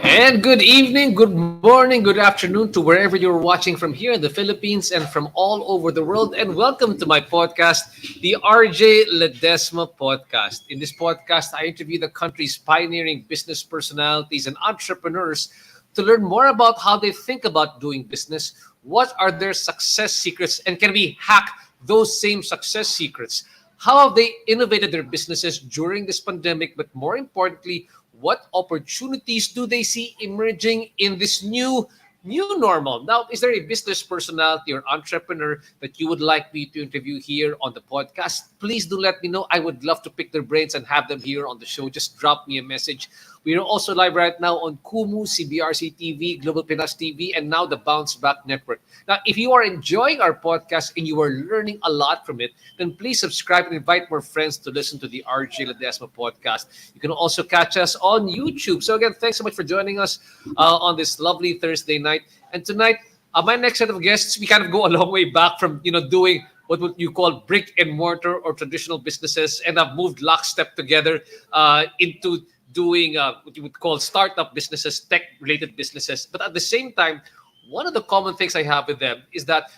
And good evening, good morning, good afternoon to wherever you're watching from here in the Philippines and from all over the world. And welcome to my podcast, the RJ Ledesma Podcast. In this podcast, I interview the country's pioneering business personalities and entrepreneurs to learn more about how they think about doing business, what are their success secrets, and can we hack those same success secrets? How have they innovated their businesses during this pandemic, but more importantly, what opportunities do they see emerging in this new normal? Now, is there a business personality or entrepreneur that you would like me to interview here on the podcast? Please do let me know. I would love to pick their brains and have them here on the show. Just drop me a message. We are also live right now on Kumu, CBRC TV, Global Pinas TV, and now the Bounce Back Network. Now, if you are enjoying our podcast and you are learning a lot from it, then please subscribe and invite more friends to listen to the RJ Ledesma Podcast. You can also catch us on YouTube. So again, thanks so much for joining us on this lovely Thursday night. And tonight, my next set of guests, we kind of go a long way back from doing what would you call brick and mortar or traditional businesses, and have moved lockstep together into doing what you would call startup businesses, tech-related businesses. But at the same time, one of the common things I have with them is that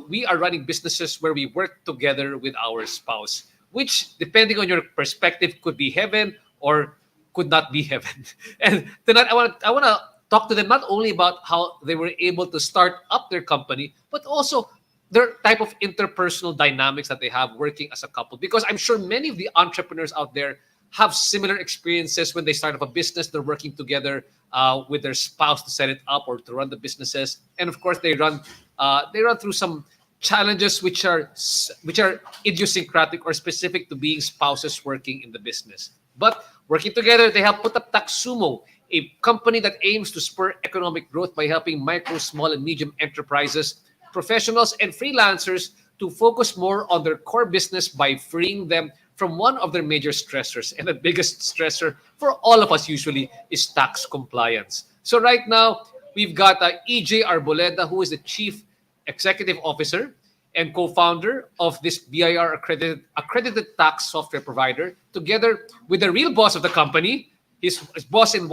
we are running businesses where we work together with our spouse, which, depending on your perspective, could be heaven or could not be heaven. And tonight, I want to talk to them not only about how they were able to start up their company, but also their type of interpersonal dynamics that they have working as a couple. Because I'm sure many of the entrepreneurs out there have similar experiences when they start up a business. They're working together with their spouse to set it up or to run the businesses, and of course they run through some challenges which are idiosyncratic or specific to being spouses working in the business. But working together, they have put up Taxumo, a company that aims to spur economic growth by helping micro, small, and medium enterprises, professionals, and freelancers to focus more on their core business by freeing them from one of their major stressors. And the biggest stressor for all of us usually is tax compliance. So right now, we've got EJ Arboleda, who is the Chief Executive Officer and Co-Founder of this BIR-accredited Tax Software Provider, together with the real boss of the company, his boss in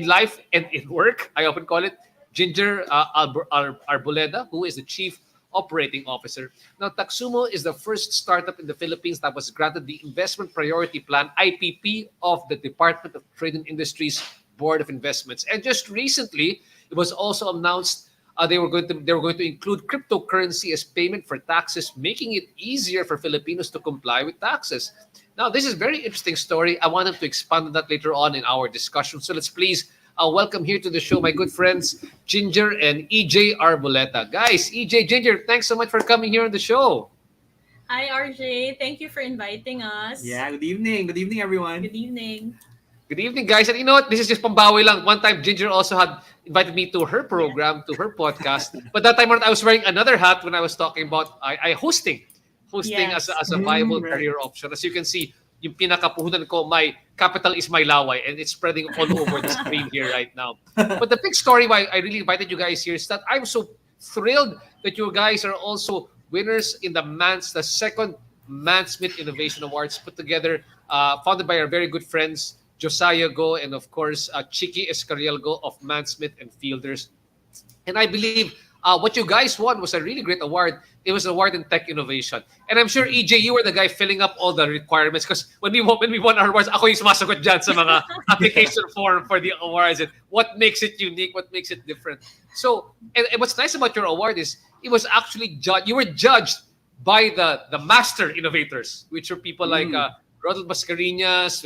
life and in work, I often call it, Ginger Arboleda, who is the Chief Operating Officer. Now, Taxumo is the first startup in the Philippines that was granted the Investment Priority Plan, IPP, of the Department of Trade and Industry's Board of Investments. And just recently, it was also announced they were going to include cryptocurrency as payment for taxes, making it easier for Filipinos to comply with taxes. Now, this is a very interesting story. I wanted to expand on that later on in our discussion. So let's please welcome here to the show my good friends Ginger and EJ Arboleda. Guys, EJ, Ginger, thanks so much for coming here on the show. Hi, RJ. Thank you for inviting us. Yeah, good evening. Good evening, everyone. Good evening. Good evening, guys. And you know what? This is just pambawi lang. One time, Ginger also had invited me to her program, to her podcast. But that time, I was wearing another hat when I was talking about I hosting Yes. as a viable Right. career option. As you can see, yung pinakapuhunan ko, my capital is my laway, and it's spreading all over the screen here right now. But the big story why I really invited you guys here is that I'm so thrilled that you guys are also winners in the second Mansmith Innovation Awards put together, founded by our very good friends Josiah Go and of course Chiki Escariel Go of Mansmith and Fielders. And I believe what you guys won was a really great award. It was an award in tech innovation. And I'm sure, EJ, you were the guy filling up all the requirements because when we won our awards, ako yung sumasagot dyan sa mga application form for the awards and what makes it unique, what makes it different. So, and what's nice about your award is it was actually you were judged by the master innovators, which are people like Ronald Mascareñas,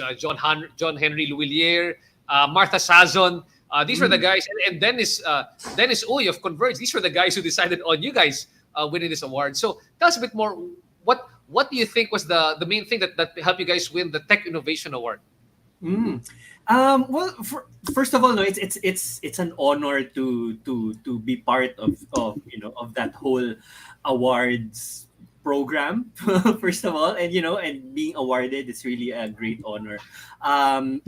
John Henry Louvillier, Martha Sazon. These were the guys, and Dennis Uy of Converge. These were the guys who decided on you guys winning this award. So tell us a bit more. What do you think was the main thing that helped you guys win the Tech Innovation Award? Mm. Well, first of all, no, it's an honor to be part of that whole awards program. First of all, and being awarded is really a great honor. I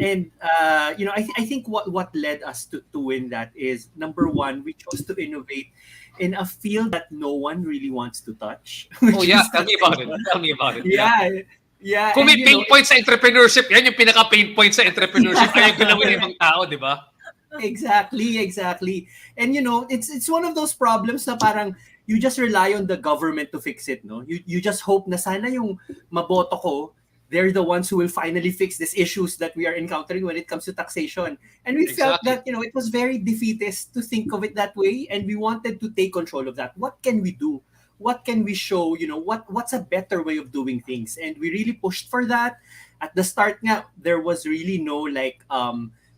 think what led us to win that is number one, we chose to innovate in a field that no one really wants to touch. Oh yeah, tell me about it. Tell me about it. Yeah. Yeah. Kung may pain point sa entrepreneurship, yan yung pinaka-pain point sa entrepreneurship. Ayaw gawin ng ibang tao, di ba? Exactly. And it's one of those problems na parang you just rely on the government to fix it, no? You just hope na sana yung maboto ko, they're the ones who will finally fix these issues that we are encountering when it comes to taxation. And we felt that, it was very defeatist to think of it that way, and we wanted to take control of that. What can we do? What can we show? What's a better way of doing things? And we really pushed for that. At the start nga, there was really no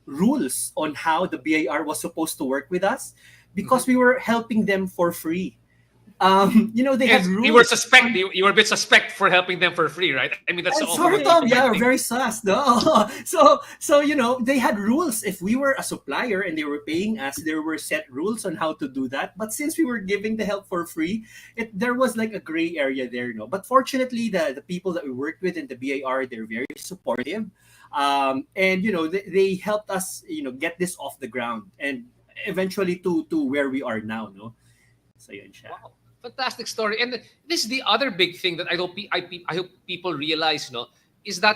rules on how the BIR was supposed to work with us because we were helping them for free. They had rules. You were a bit suspect for helping them for free, right? I mean, that's sort of, yeah, very sus. No, so they had rules. If we were a supplier and they were paying us, there were set rules on how to do that. But since we were giving the help for free, there was like a gray area there, no. But fortunately, the people that we worked with in the BIR, they're very supportive, and they helped us, get this off the ground and eventually to where we are now, no. So yun siya. Wow. Fantastic story. And this is the other big thing that I hope people realize, is that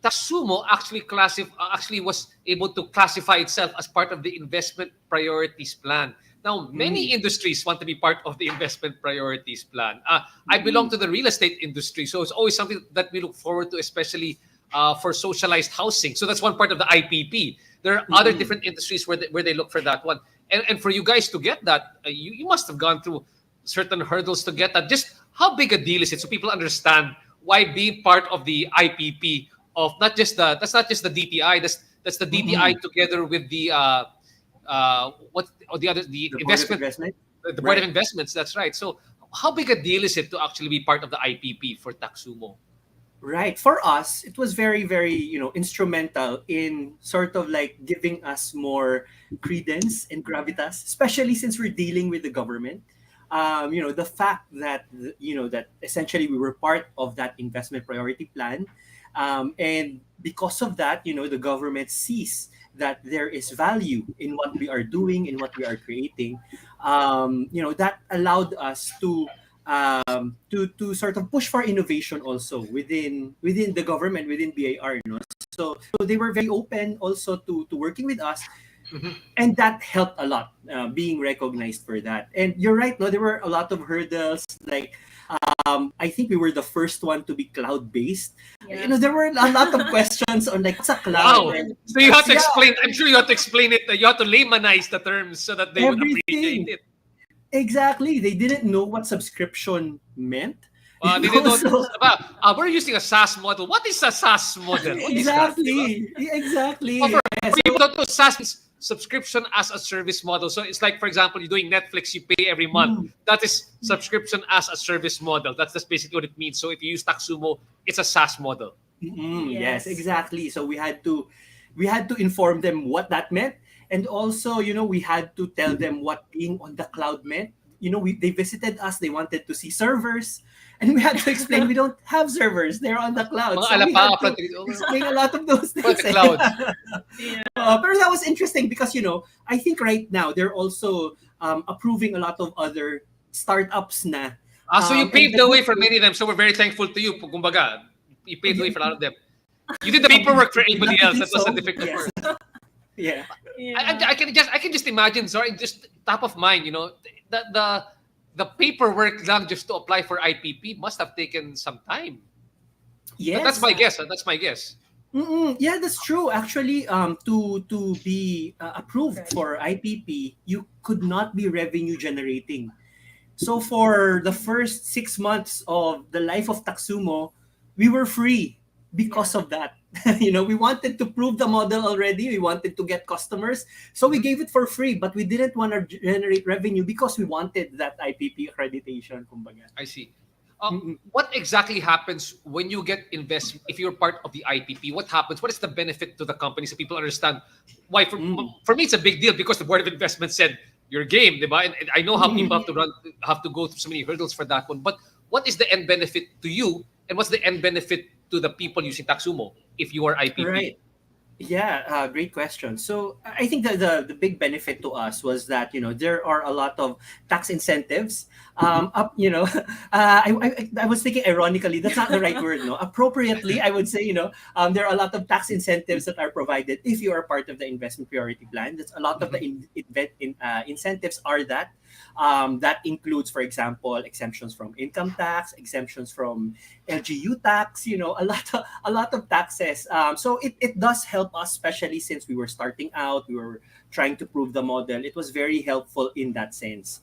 Taxumo actually was able to classify itself as part of the investment priorities plan. Now, many industries want to be part of the investment priorities plan. I belong to the real estate industry, so it's always something that we look forward to, especially for socialized housing. So that's one part of the IPP. There are other different industries where they look for that one. And for you guys to get that, you must have gone through certain hurdles to get that. Just how big a deal is it, so people understand why being part of the IPP of that's not just the DTI, that's the DTI together with the investment, the board of investments. That's right. So how big a deal is it to actually be part of the IPP for Taxumo? Right. For us, it was very, very, instrumental in sort of like giving us more credence and gravitas, especially since we're dealing with the government. The fact that, that essentially we were part of that investment priority plan. And because of that, the government sees that there is value in what we are doing, in what we are creating. That allowed us to sort of push for innovation also within the government, within BIR. So they were very open also to working with us. And that helped a lot, being recognized for that. And you're right, no, there were a lot of hurdles. Like, I think we were the first one to be cloud-based. Yeah. There were a lot of questions on like, what's a cloud? Wow. And, So you have to explain. I'm sure you have to explain it. You have to laymanize the terms so that they would Everything. appreciate it. Exactly. They didn't know what subscription meant. They didn't know about. We're using a SaaS model. What is a SaaS model? What is that? Exactly. For Yeah, people don't know, SaaS means subscription as a service model. So it's like, for example, you're doing Netflix, you pay every month. That is subscription as a service model. That's basically what it means. So if you use Taxumo, it's a SaaS model. Yes, exactly. So we had to inform them what that meant, and also we had to tell them what being on the cloud meant. They visited us. They wanted to see servers, and we had to explain we don't have servers. They're on the cloud. Mga So we alapa, had to explain a lot of those things. the cloud. Yeah. But that was interesting because I think right now they're also approving a lot of other startups na. So you And paved the way for many of them. So we're very thankful to you. Kumbaga, you paved the way for a lot of them. You did the paperwork for anybody else. That was a difficult Yes. part. Yeah. I can just imagine. Sorry, just top of mind. The paperwork lang just to apply for IPP must have taken some time. Yes. That's my guess. That's my guess. Yeah, that's true. Actually, to be approved for IPP, you could not be revenue generating. So for the first 6 months of the life of Taxumo, we were free because of that. We wanted to prove the model already. We wanted to get customers. So we gave it for free, but we didn't want to generate revenue because we wanted that IPP accreditation. Kumbaga. I see. What exactly happens when you get investment? If you're part of the IPP, what happens? What is the benefit to the company so people understand why? For me, it's a big deal because the board of investment said your game, diba? And I know how people have to go through so many hurdles for that one. But what is the end benefit to you, and what's the end benefit to the people using Taxumo if you are IPP? Right. Yeah, great question. So I think that the big benefit to us was that there are a lot of tax incentives. I was thinking ironically, that's not the right word. No, appropriately, I would say there are a lot of tax incentives that are provided if you are part of the investment priority plan. That's a lot of the incentives are that. That includes, for example, exemptions from income tax, exemptions from LGU tax. A lot of taxes. So it does help us, especially since we were starting out. We were trying to prove the model. It was very helpful in that sense.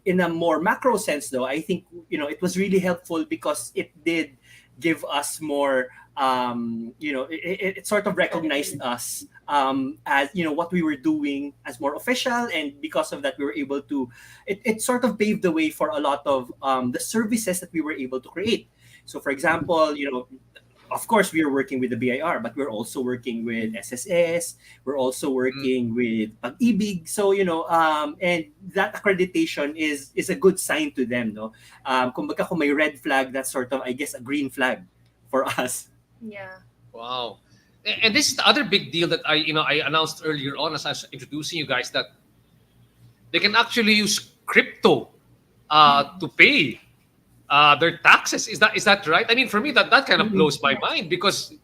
In a more macro sense, though, I think it was really helpful because it did give us more. It sort of recognized us as what we were doing as more official, and because of that we were able to it sort of paved the way for a lot of the services that we were able to create. So for example, of course we are working with the BIR, but we're also working with SSS, we're also working with Pag-ibig. So and that accreditation is a good sign to them, no. Kumbaga kung may red flag, that's sort of, I guess, a green flag for us. Yeah. Wow. And this is the other big deal that I announced earlier on as I was introducing you guys, that they can actually use crypto to pay their taxes. Is that right? I mean, for me, that kind of blows my mind because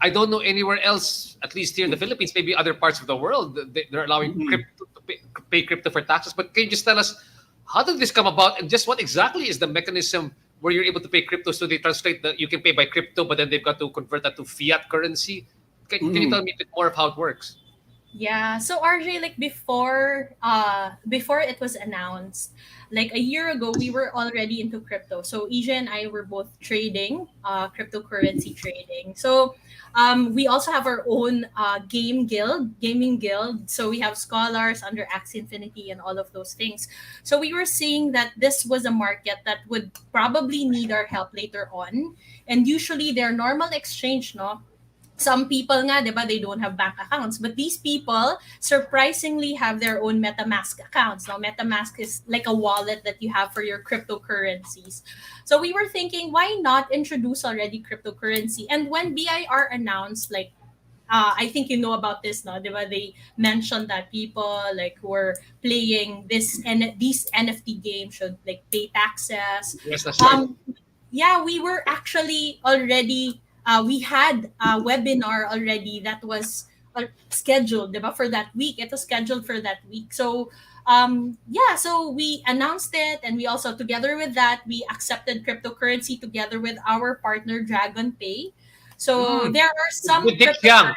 I don't know anywhere else, at least here in the Philippines, maybe other parts of the world, they're allowing crypto to pay crypto for taxes. But can you just tell us, how did this come about, and just what exactly is the mechanism where you're able to pay crypto? So they translate that you can pay by crypto, but then they've got to convert that to fiat currency. Can you tell me a bit more of how it works? Yeah. So RJ, like before it was announced, like a year ago, we were already into crypto. So EJ and I were both trading, cryptocurrency trading. So we also have our own gaming guild. So we have scholars under Axie Infinity and all of those things. So we were seeing that this was a market that would probably need our help later on. And usually their normal exchange, no, some people nga, diba, they don't have bank accounts, but these people surprisingly have their own MetaMask accounts. Now, MetaMask is like a wallet that you have for your cryptocurrencies. So we were thinking, why not introduce already cryptocurrency? And when BIR announced, like, I think you know about this, no? Diba? They mentioned that people like who are playing these NFT games should like pay taxes. Yes, that's right. Yeah, we were actually already. We had a webinar already that was scheduled, diba, for that week. It was scheduled for that week. So, so we announced it, and we also, together with that, we accepted cryptocurrency together with our partner Dragon Pay. So there are some with Dick Young.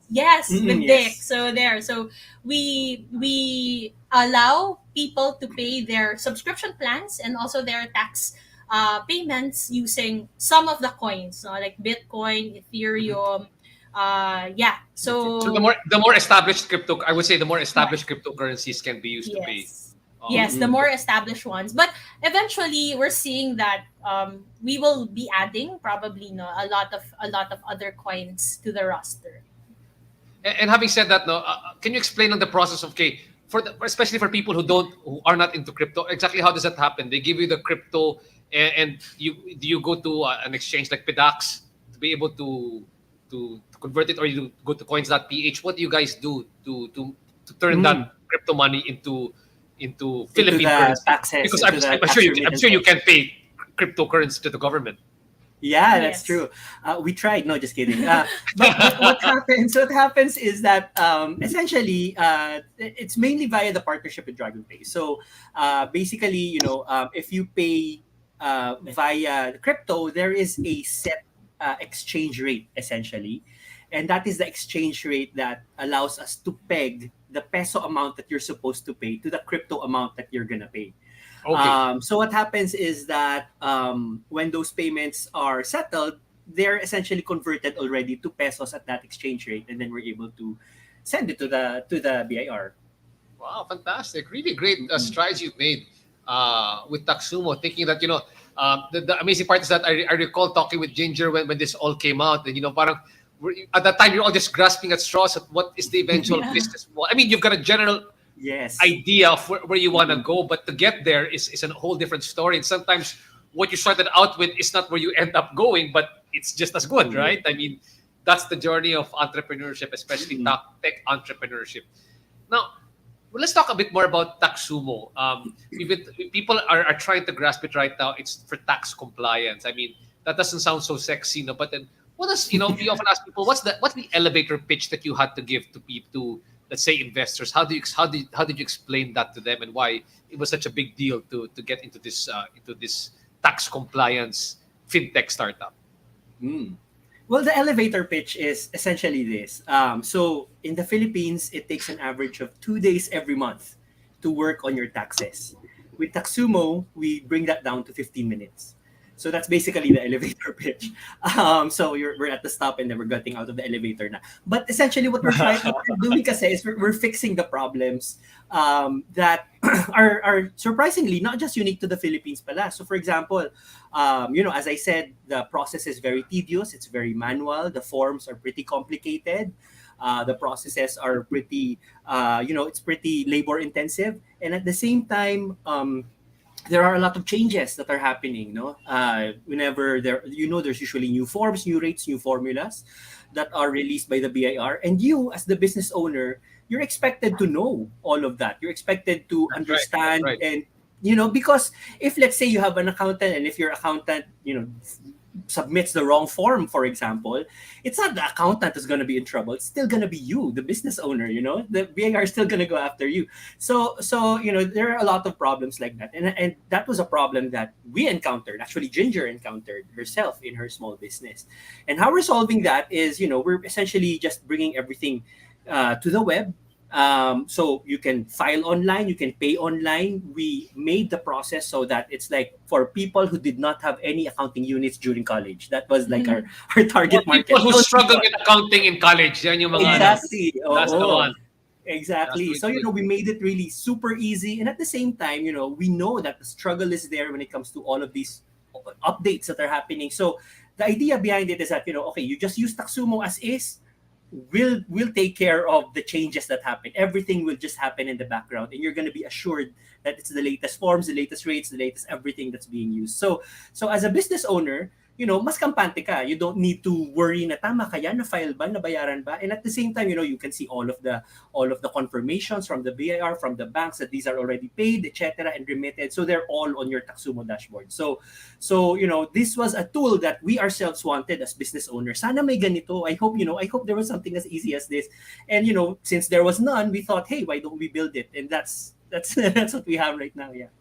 Yes, with yes. Dick. So we allow people to pay their subscription plans and also their tax payments using some of the coins, like Bitcoin, Ethereum. Yeah. So So the more established crypto, I would say the more established cryptocurrencies can be used to pay. yes. Oh, Yes, the more established ones. But eventually we're seeing that we will be adding probably no a lot of other coins to the roster. and having said that, no, can you explain on the process of okay especially for people who are not into crypto, exactly how does that happen? They give you the crypto, and you go to an exchange like PDAX to be able to convert it, or you go to coins.ph. What do you guys do to turn that crypto money into Philippine the currency? taxes, Because into the I'm tax sure you remittances. can pay cryptocurrency to the government. Yeah, that's Yes. true. We tried. No, just kidding. But what happens? What happens is that essentially it's mainly via the partnership with DragonPay. So basically, if you pay via crypto, there is a set exchange rate essentially, and that is the exchange rate that allows us to peg the peso amount that you're supposed to pay to the crypto amount that you're gonna pay. Okay. So what happens is that when those payments are settled, they're essentially converted already to pesos at that exchange rate, and then we're able to send it to the BIR. Wow, fantastic! Really great strides you've made with Taxumo. Thinking that the amazing part is that I recall talking with Ginger when this all came out, and parang at that time you're all just grasping at straws at what is the eventual Yeah. business. I mean, you've got a general Yes. idea of where you want to go, but to get there is a whole different story. And sometimes what you started out with is not where you end up going, but it's just as good, right? I mean, that's the journey of entrepreneurship, especially tech entrepreneurship. Now, well, let's talk a bit more about Taxumo. People are trying to grasp it right now. It's for tax compliance. I mean, that doesn't sound so sexy, no? But then, what does we often ask people, what's the elevator pitch that you had to give to people, let's say investors? How did you explain that to them, and why it was such a big deal to get into this tax compliance fintech startup? Mm. Well, the elevator pitch is essentially this. So in the Philippines, it takes an average of 2 days every month to work on your taxes. With Taxumo, we bring that down to 15 minutes. So that's basically the elevator pitch. So we're at the stop and then we're getting out of the elevator now. But essentially what we're doing kasi is we're fixing the problems that are surprisingly not just unique to the Philippines pala. So for example, as I said, the process is very tedious. It's very manual. The forms are pretty complicated. The processes are pretty, it's pretty labor intensive. And at the same time, there are a lot of changes that are happening. No, whenever there's usually new forms, new rates, new formulas that are released by the BIR, and you as the business owner, you're expected to know all of that. You're expected to understand, right. and because if let's say you have an accountant, and if your accountant, submits the wrong form, for example, it's not the accountant that's going to be in trouble. It's still going to be you, the business owner. The BIR is still going to go after you. So there are a lot of problems like that, and that was a problem that we encountered. Actually, Ginger encountered herself in her small business, and how we're solving that is, we're essentially just bringing everything to the web. So you can file online, you can pay online. We made the process so that it's like for people who did not have any accounting units during college. That was like our target market. People who struggle with accounting in college, yan yung mga Exactly. that's the one. Exactly. So, we made it really super easy. And at the same time, we know that the struggle is there when it comes to all of these updates that are happening. So the idea behind it is that, okay, you just use Taxumo as is. We'll take care of the changes that happen. Everything will just happen in the background, and you're going to be assured that it's the latest forms, the latest rates, the latest everything that's being used. So as a business owner, mas kampante ka. You don't need to worry na tama kaya, na file ba, nabayaran ba, and at the same time, you can see all of the confirmations from the BIR, from the banks that these are already paid, etc., and remitted. So they're all on your Taxumo dashboard. So this was a tool that we ourselves wanted as business owners. Sana may ganito. I hope there was something as easy as this. And since there was none, we thought, hey, why don't we build it? And that's what we have right now. Yeah.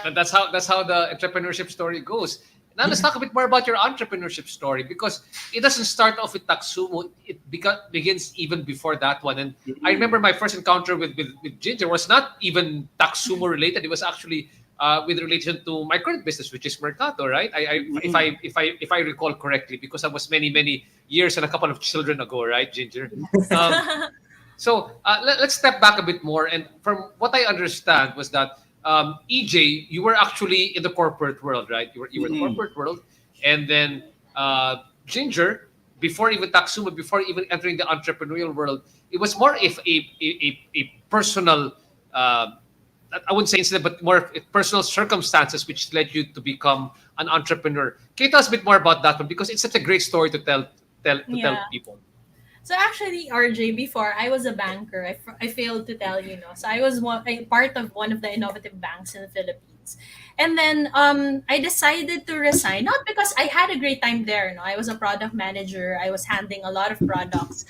But that's how the entrepreneurship story goes. Now let's talk a bit more about your entrepreneurship story, because it doesn't start off with Taxumo. It begins even before that one. And I remember my first encounter with Ginger was not even Taxumo related. It was actually with relation to my current business, which is Mercato, right? If I recall correctly, because that was many years and a couple of children ago, right, Ginger? Um, so let's step back a bit more. And from what I understand was that EJ, you were actually in the corporate world, right? You were in the Mm-mm. corporate world, and then Ginger, before even Taxumo, before even entering the entrepreneurial world, it was more if a personal. I wouldn't say incident, but more personal circumstances which led you to become an entrepreneur. Can you tell us a bit more about that one? Because it's such a great story to tell Yeah. people. So actually, RJ, before I was a banker, I failed to tell you, no. So I was part of one of the innovative banks in the Philippines. And then I decided to resign, not because I had a great time there. No, I was a product manager. I was handling a lot of products.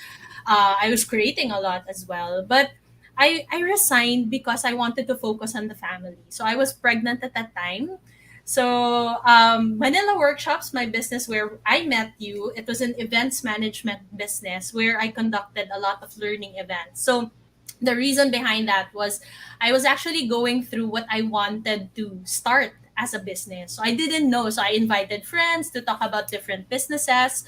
I was creating a lot as well. But I resigned because I wanted to focus on the family. So I was pregnant at that time. So Manila Workshops, my business where I met you, it was an events management business where I conducted a lot of learning events. So the reason behind that was I was actually going through what I wanted to start as a business. So I didn't know. So I invited friends to talk about different businesses.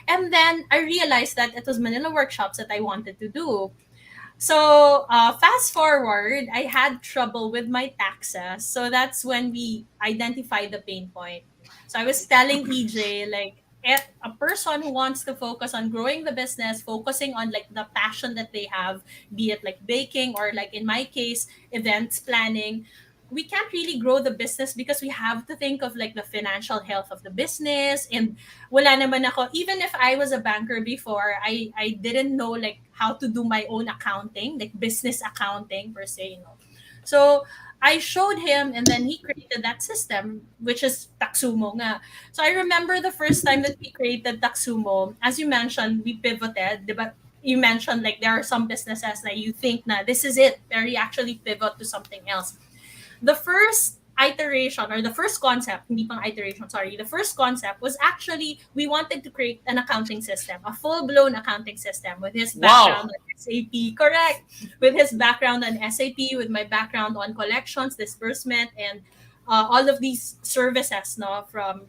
And then I realized that it was Manila Workshops that I wanted to do. So fast forward, I had trouble with my taxes. So that's when we identified the pain point. So I was telling EJ, like, a person who wants to focus on growing the business, focusing on like the passion that they have, be it like baking or like in my case, events planning, we can't really grow the business because we have to think of like the financial health of the business. And wala naman ako, even if I was a banker before, I didn't know like how to do my own accounting, like business accounting per se, you know. So I showed him and then he created that system, which is Taxumo nga. So I remember the first time that we created Taxumo, as you mentioned, we pivoted, di ba? You mentioned like there are some businesses that you think na this is it, but you actually pivot to something else. The first iteration or the first concept, hindi pang iteration, sorry, the first concept was actually we wanted to create an accounting system, a full-blown accounting system with his Wow. background on SAP, correct, with his background on SAP, with my background on collections, disbursement, and all of these services, no, from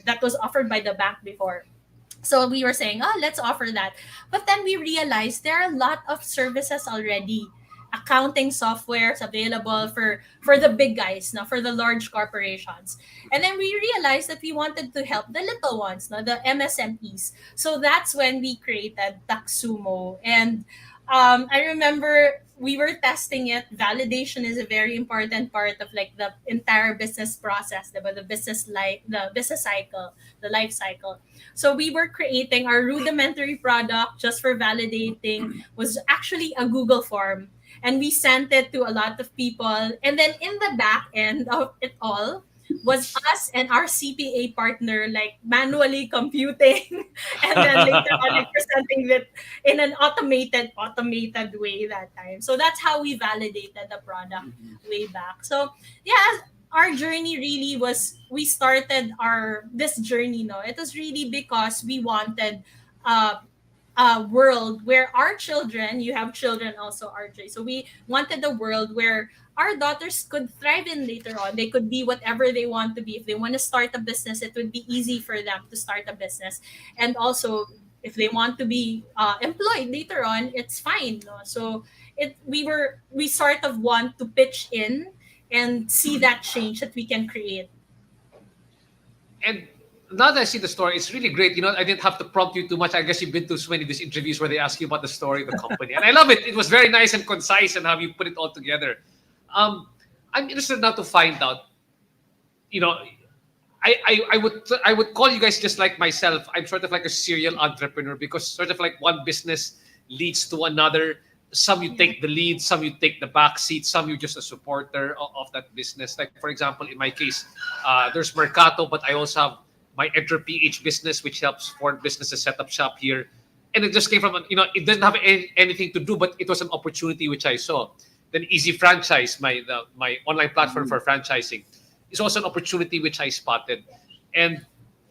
that was offered by the bank before. So we were saying, oh, let's offer that. But then we realized there are a lot of services already, accounting softwares available for the big guys, no, for the large corporations. And then we realized that we wanted to help the little ones, no, the MSMEs. So that's when we created Taxumo. And I remember we were testing it. Validation is a very important part of like the entire business process, the business life, the business cycle, the life cycle. So we were creating our rudimentary product just for validating was actually a Google form. And we sent it to a lot of people. And then in the back end of it all was us and our CPA partner like manually computing and then later on like presenting it in an automated way that time. So that's how we validated the product way back. So yeah, our journey really was we started our this journey, no, it was really because we wanted uh a world where our children, you have children also, RJ. So we wanted a world where our daughters could thrive in later on. They could be whatever they want to be. If they want to start a business, it would be easy for them to start a business. And also, if they want to be employed later on, it's fine. No? So we sort of want to pitch in and see that change that we can create. And now that I see the story, it's really great. I didn't have to prompt you too much. I guess you've been to so many of these interviews where they ask you about the story of the company. And I love it. It was very nice and concise and how you put it all together. Um, I'm interested now to find out, you know, I would call you guys just like myself. I'm sort of like a serial entrepreneur because sort of like one business leads to another. Some you Yeah. take the lead, some you take the back seat, some you're just a supporter of that business. Like for example, in my case, there's Mercato, but I also have my Enter PH business, which helps foreign businesses set up shop here. And it just came from, it doesn't have anything to do, but it was an opportunity which I saw. Then Easy Franchise, my online platform for franchising, is also an opportunity which I spotted. And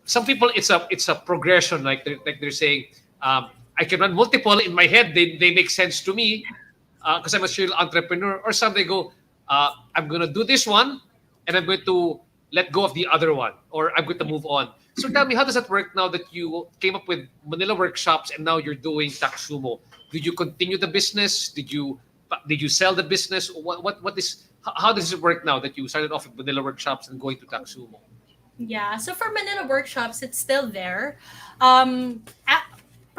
some people, it's a progression. Like they're saying, I can run multiple in my head. They make sense to me because I'm a serial entrepreneur. Or some they go, I'm gonna do this one, and I'm going to let go of the other one, or I'm going to move on. So tell me, how does that work now that you came up with Manila Workshops and now you're doing Taxumo? Did you continue the business? Did you sell the business? What is how does it work now that you started off with Manila Workshops and going to Taxumo? Yeah, so for Manila Workshops, it's still there.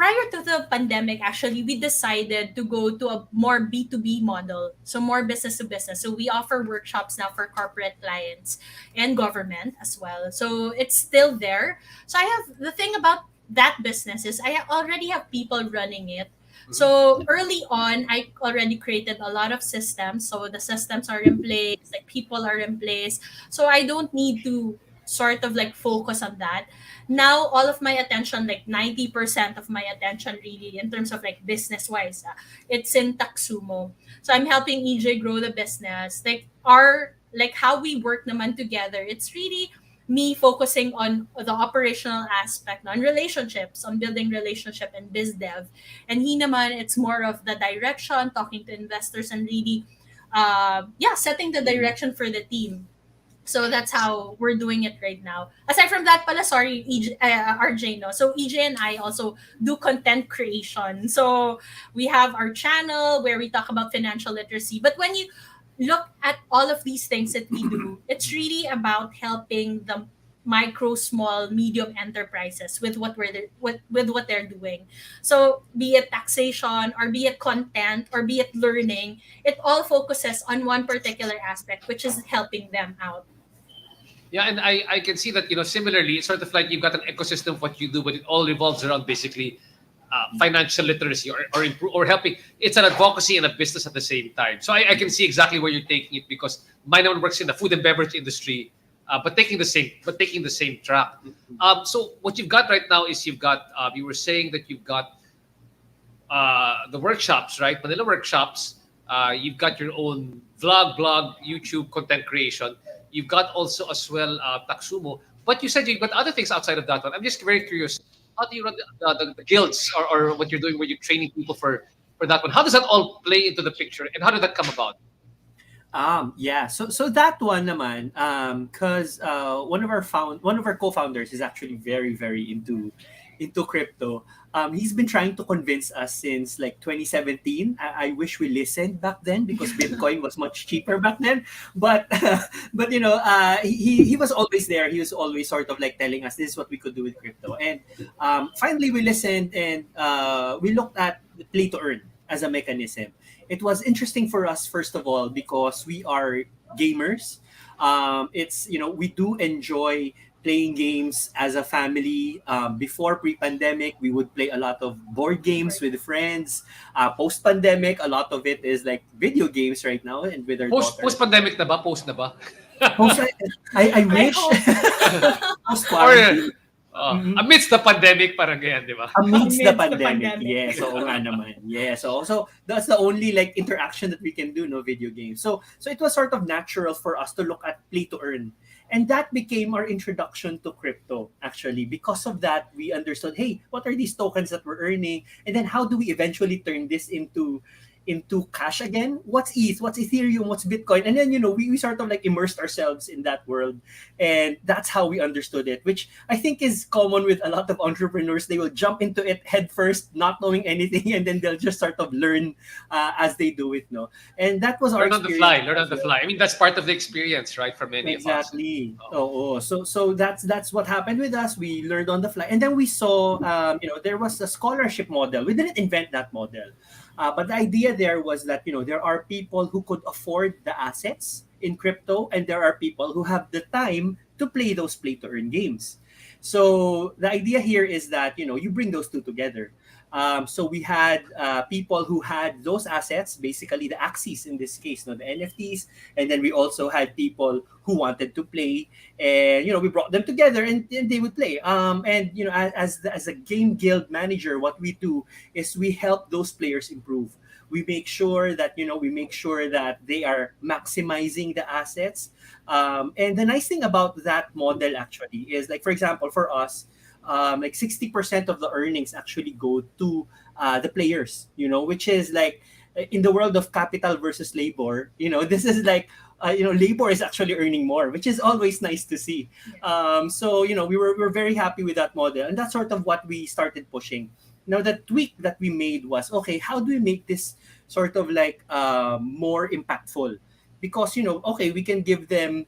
Prior to the pandemic, actually, we decided to go to a more B2B model, so more business to business. So we offer workshops now for corporate clients and government as well. So it's still there. So I have the thing about that business is already have people running it. So early on, I already created a lot of systems. So the systems are in place, like people are in place. So I don't need to sort of like focus on that. Now all of my attention, like 90% of my attention really in terms of like business wise, it's in Taxumo. So I'm helping EJ grow the business. Like how we work naman together. It's really me focusing on the operational aspect, on relationships, on building relationship and biz dev. And he naman, it's more of the direction, talking to investors and really, setting the direction for the team. So that's how we're doing it right now. Aside from that, pala, sorry, RJ, no. So EJ and I also do content creation. So we have our channel where we talk about financial literacy. But when you look at all of these things that we do, it's really about helping the micro, small, medium enterprises with with what they're doing. So be it taxation or be it content or be it learning, it all focuses on one particular aspect, which is helping them out. Yeah, and I can see that, similarly, it's sort of like you've got an ecosystem of what you do, but it all revolves around basically financial literacy or helping. It's an advocacy and a business at the same time. So I can see exactly where you're taking it, because my one works in the food and beverage industry, but taking the same track. So what you've got right now is you were saying that you've got the workshops, right? Manila Workshops. You've got your own blog, YouTube content creation. You've got also as well Taxumo. But you said you've got other things outside of that one. I'm just very curious. How do you run the guilds, or what you're doing where you're training people for that one? How does that all play into the picture, and how did that come about? Yeah. So that one naman, because one of our co-founders is actually very very into crypto. He's been trying to convince us since like 2017. I wish we listened back then because Bitcoin was much cheaper back then. But but he was always there. He was always sort of like telling us this is what we could do with crypto. And finally we listened, and we looked at the play to earn as a mechanism. It was interesting for us, first of all, because we are gamers. It's we do enjoy playing games as a family. Before pre-pandemic, we would play a lot of board games with friends. Post-pandemic, a lot of it is like video games right now, and with our daughter. Post-pandemic na ba? Post na ba? I wish. Or amidst the pandemic, parang ganyan, di ba? Amidst the pandemic. Yes, oo nga naman. Yes, so that's the only like interaction that we can do, no video games. So it was sort of natural for us to look at play to earn. And that became our introduction to crypto, actually. Because of that, we understood, hey, what are these tokens that we're earning? And then how do we eventually turn this into cash again? What's ETH? What's Ethereum? What's Bitcoin? And then, we sort of like immersed ourselves in that world. And that's how we understood it, which I think is common with a lot of entrepreneurs. They will jump into it head first, not knowing anything, and then they'll just sort of learn as they do it. No, and that was our experience. Learn on the fly. I mean, that's part of the experience, right? For many of us. Exactly. So that's what happened with us. We learned on the fly. And then we saw, there was a scholarship model. We didn't invent that model. But the idea there was that, there are people who could afford the assets in crypto, and there are people who have the time to play those play to earn games. So the idea here is that, you bring those two together. So we had people who had those assets, basically the axes in this case, the NFTs, and then we also had people who wanted to play, and we brought them together, and they would play. And as a game guild manager, what we do is we help those players improve. We make sure that they are maximizing the assets. And the nice thing about that model actually is, like, for example, for us, like 60% of the earnings actually go to the players, which is like in the world of capital versus labor, this is like, labor is actually earning more, which is always nice to see. So, we were very happy with that model. And that's sort of what we started pushing. Now, the tweak that we made was, okay, how do we make this sort of like more impactful? Because, okay, we can give them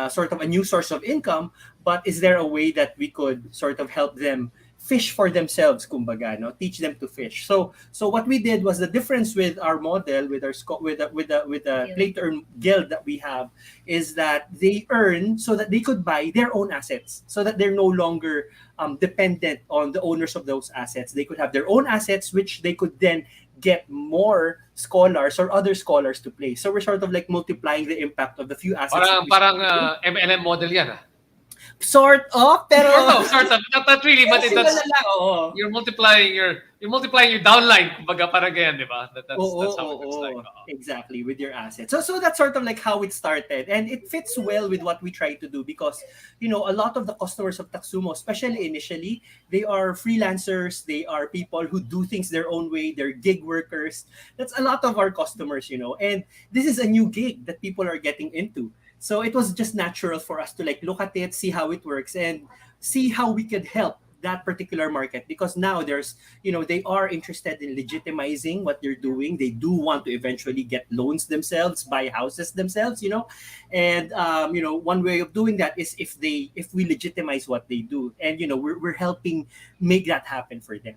sort of a new source of income, but is there a way that we could sort of help them fish for themselves, kumbaga, no? Teach them to fish. So what we did was, the difference with our model, with our with the play to earn guild that we have, is that they earn so that they could buy their own assets, so that they're no longer dependent on the owners of those assets. They could have their own assets, which they could then get more scholars or other scholars to play. So we're sort of like multiplying the impact of the few assets. Parang MLM model yan, ah. Sort of, pero Sort of. Not really, but you're multiplying your downline, kumbaga, parang ganyan, di ba? That's how it looks like. Exactly, with your assets. So that's sort of like how it started, and it fits well with what we try to do, because a lot of the customers of Taxumo, especially initially, they are freelancers, they are people who do things their own way, they're gig workers. That's a lot of our customers, and this is a new gig that people are getting into. So it was just natural for us to like look at it, see how it works, and see how we could help that particular market, because now there's, they are interested in legitimizing what they're doing. They do want to eventually get loans themselves, buy houses themselves, and one way of doing that is if we legitimize what they do, and we're helping make that happen for them.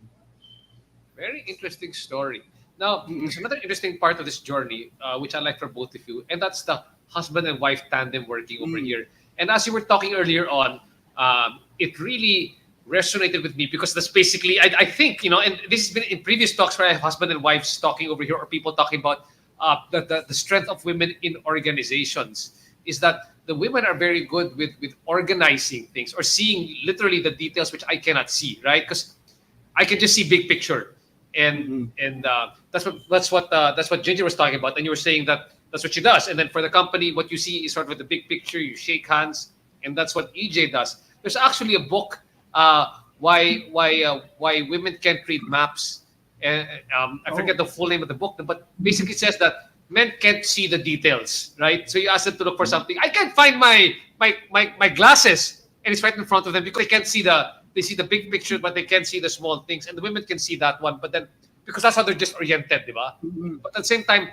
Very interesting story. Now, there's another interesting part of this journey, which I like for both of you, and that's the husband and wife tandem working over here. And as you were talking earlier on, it really resonated with me, because that's basically, I think, and this has been in previous talks where I have husband and wives talking over here, or people talking about the strength of women in organizations, is that the women are very good with organizing things, or seeing literally the details which I cannot see, right? Because I can just see big picture. And that's what Ginger was talking about, and you were saying that that's what she does. And then for the company, what you see is sort of the big picture. You shake hands, and that's what EJ does. There's actually a book, why women can't read maps. And I forget the full name of the book, but basically it says that men can't see the details, right? So you ask them to look for something. I can't find my glasses, and it's right in front of them, because they see the big picture, but they can't see the small things. And the women can see that one, but then because that's how they're just oriented, diba? But at the same time,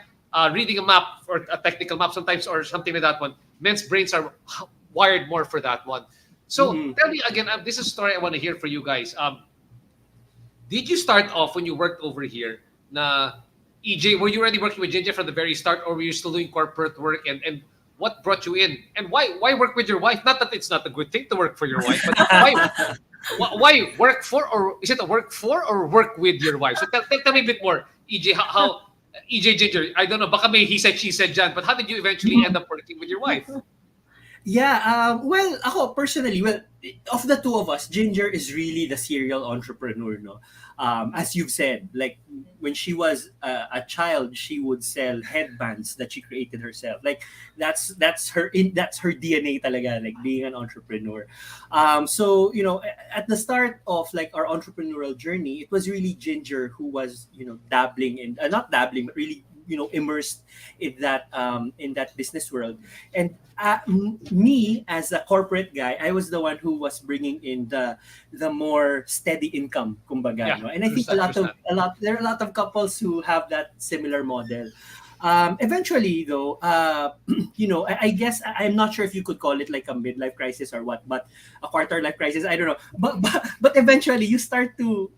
reading a map, or a technical map sometimes, or something like that one, men's brains are wired more for that one. So tell me again, this is a story I want to hear for you guys. Did you start off when you worked over here, EJ, were you already working with JJ from the very start, or were you still doing corporate work? And what brought you in? And why work with your wife? Not that it's not a good thing to work for your wife, but why work for, or is it a work for or work with your wife? So tell me a bit more, EJ, how EJ, Ginger, I don't know, baka may he said, she said, Jan, but how did you eventually end up working with your wife? Yeah, well, ako personally, of the two of us, Ginger is really the serial entrepreneur, no? As you've said, like when she was a child, she would sell headbands that she created herself. Like that's her DNA talaga, like being an entrepreneur. So at the start of like our entrepreneurial journey, it was really Ginger who was dabbling in, not dabbling, but really immersed in that business world. And me as a corporate guy, I was the one who was bringing in the more steady income, kumbaga. Yeah, No? And I think there are a lot of couples who have that similar model. Eventually, though, I guess I'm not sure if you could call it like a midlife crisis or what, but a quarter life crisis. I don't know. But eventually, you start to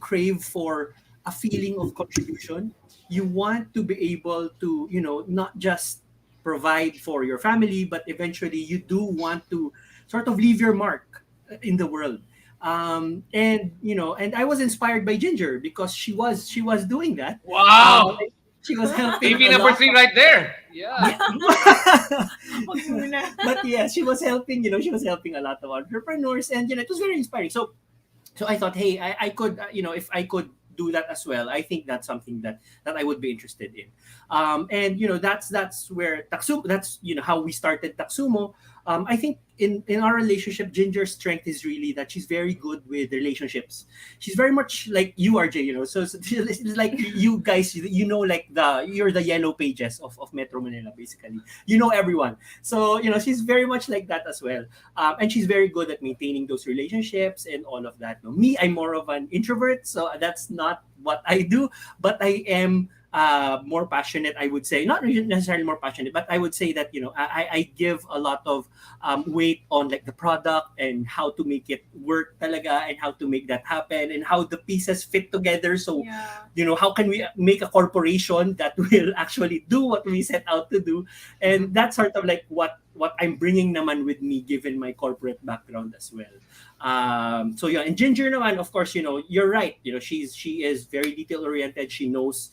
crave for a feeling of contribution. You want to be able to, not just provide for your family, but eventually you do want to sort of leave your mark in the world. And I was inspired by Ginger because she was doing that. Wow. She was helping. Maybe number 3 right there. Yeah. But yeah, she was helping. She was helping a lot of entrepreneurs, and it was very inspiring. So I thought, hey, I could, if I could do that as well, I think that's something that I would be interested in. And that's where Taxumo. That's how we started Taxumo. I think in our relationship, Ginger's strength is really that she's very good with relationships. She's very much like you, RJ. So it's like you guys. Like you're the yellow pages of Metro Manila, basically. You know everyone. So she's very much like that as well. And she's very good at maintaining those relationships and all of that. No, me, I'm more of an introvert, so that's not what I do. But I am more passionate, I would say. Not really necessarily more passionate, but I would say that I give a lot of weight on like the product and how to make it work talaga, and how to make that happen, and how the pieces fit together. So Yeah. how can we make a corporation that will actually do what we set out to do. And that's sort of like what I'm bringing naman with me, given my corporate background as well. So yeah, and Ginger naman, of course, you're right. She is very detail oriented. She knows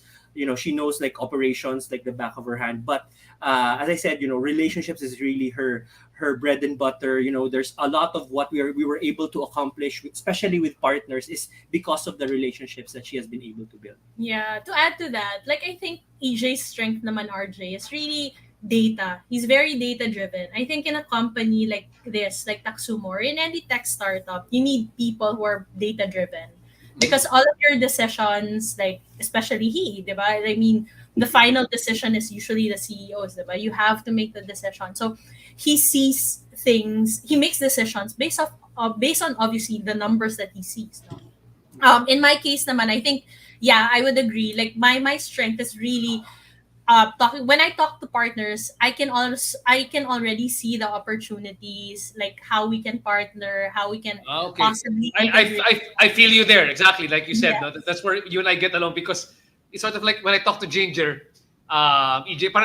like operations like the back of her hand. But as I said, relationships is really her bread and butter. There's a lot of what we were able to accomplish, especially with partners, is because of the relationships that she has been able to build. Yeah, to add to that, like I think EJ's strength naman RJ is really data. He's very data driven. I think in a company like this, like Taxumo, or in any tech startup, you need people who are data driven. Because all of your decisions, like especially he, diba? I mean, the final decision is usually the CEOs, diba? You have to make the decision. So he sees things, he makes decisions based on obviously the numbers that he sees. No? In my case naman, I think, yeah, I would agree. Like my strength is really talking. When I talk to partners, I can already see the opportunities, like how we can partner, how we can Okay. possibly I, integrate. I, I, I feel you there. Exactly. Like you said, Yeah. no, that's where you and I get along, because it's sort of like when I talk to Ginger, EJ,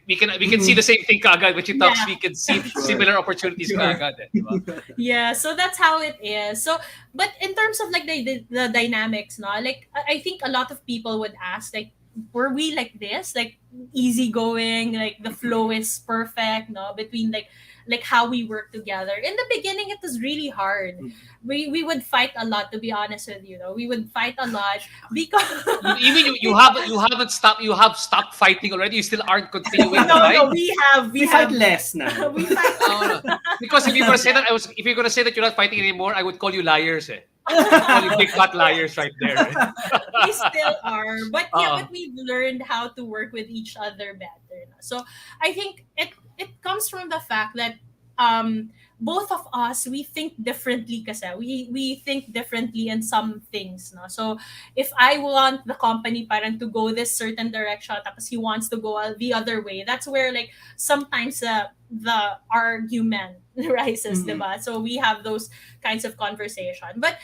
we can see the same thing kaagad. When she talks, Yeah. we can see Sure. similar opportunities Sure. kaagad. Diba? Yeah, so that's how it is. So, but in terms of like the dynamics, no, like I think a lot of people would ask, like, were we like this, like easygoing, like the flow is perfect, no, between like how we work together. In the beginning, it was really hard. We would fight a lot, to be honest with you. Though we would fight a lot because Even you have stopped fighting already. You still aren't continuing to no, fight. no, we We fight have less now. we fight. No, no. Because if you're gonna say that you're not fighting anymore, I would call you liars. Call you big fat liars right there. We still are, but yeah, Uh-uh. but we've learned how to work with each other better, no? So I think it comes from the fact that both of us, we think differently, kasi we think differently in some things, no. So if I want the company parang to go this certain direction, tapos he wants to go the other way, that's where like sometimes the argument rises, Mhm. diba? So we have those kinds of conversation, but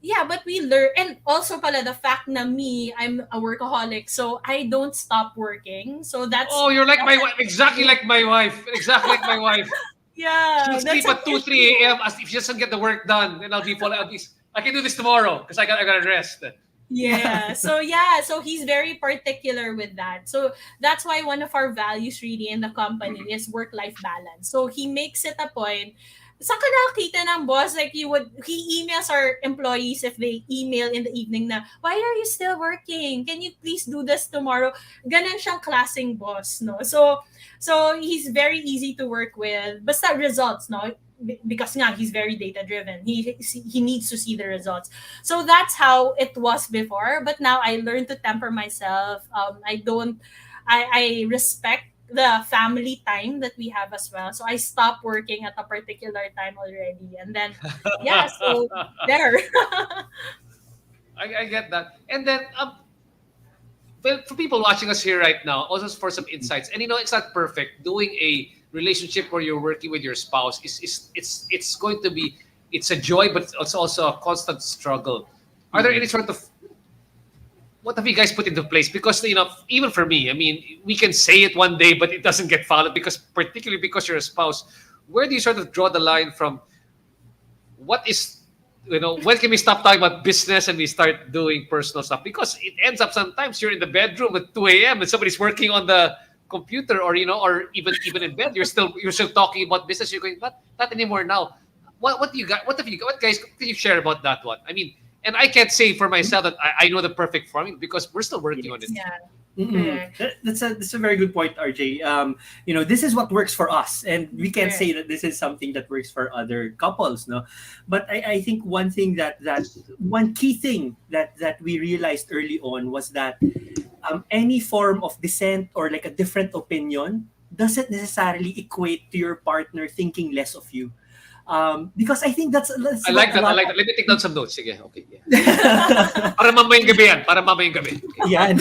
yeah, but we learn. And also pala, the fact na me, I'm a workaholic, so I don't stop working. So Oh, you're like that's my wife. Exactly like my wife. Exactly like my wife. yeah, She'll that's sleep an at 2, issue. 3 a.m. as if she doesn't get the work done. And I can do this tomorrow because I gotta rest. Yeah. So he's very particular with that. So that's why one of our values really in the company is work-life balance. So he makes it a point. Saan ka nakakita ng boss? Like he emails our employees if they email in the evening na, why are you still working? Can you please do this tomorrow? Ganon siyang klaseng boss, no? So he's very easy to work with. Basta results, no? Because nga, he's very data driven. He needs to see the results. So that's how it was before. But now I learned to temper myself. I respect the family time that we have as well. So I stopped working at a particular time already. And then, yeah, so there. I get that. And then, well, for people watching us here right now, also for some insights, and it's not perfect. Doing a relationship where you're working with your spouse it's going to be, it's a joy, but it's also a constant struggle. Are there any sort of, what have you guys put into place? Because even for me, I mean, we can say it one day, but it doesn't get followed, because particularly because you're a spouse. Where do you sort of draw the line from what is, when can we stop talking about business and we start doing personal stuff? Because it ends up sometimes you're in the bedroom at 2 a.m. and somebody's working on the computer, or even in bed, you're still talking about business. You're going, not anymore now. What do you got? What guys can you share about that one? I mean, And I can't say for myself that I know the perfect formula because we're still working on it. Yeah. Mm-mm. Correct. That's a very good point, RJ. This is what works for us, and we can't Correct. say that this is something that works for other couples, no. But I think one thing that one key thing that we realized early on was that any form of dissent or like a different opinion doesn't necessarily equate to your partner thinking less of you. Because I think that's I what like a that. I lot like that. Let me take down some notes. Sige, okay. Yeah. Para mamayang gabi yan. Para mamayang gabi. Okay. yeah.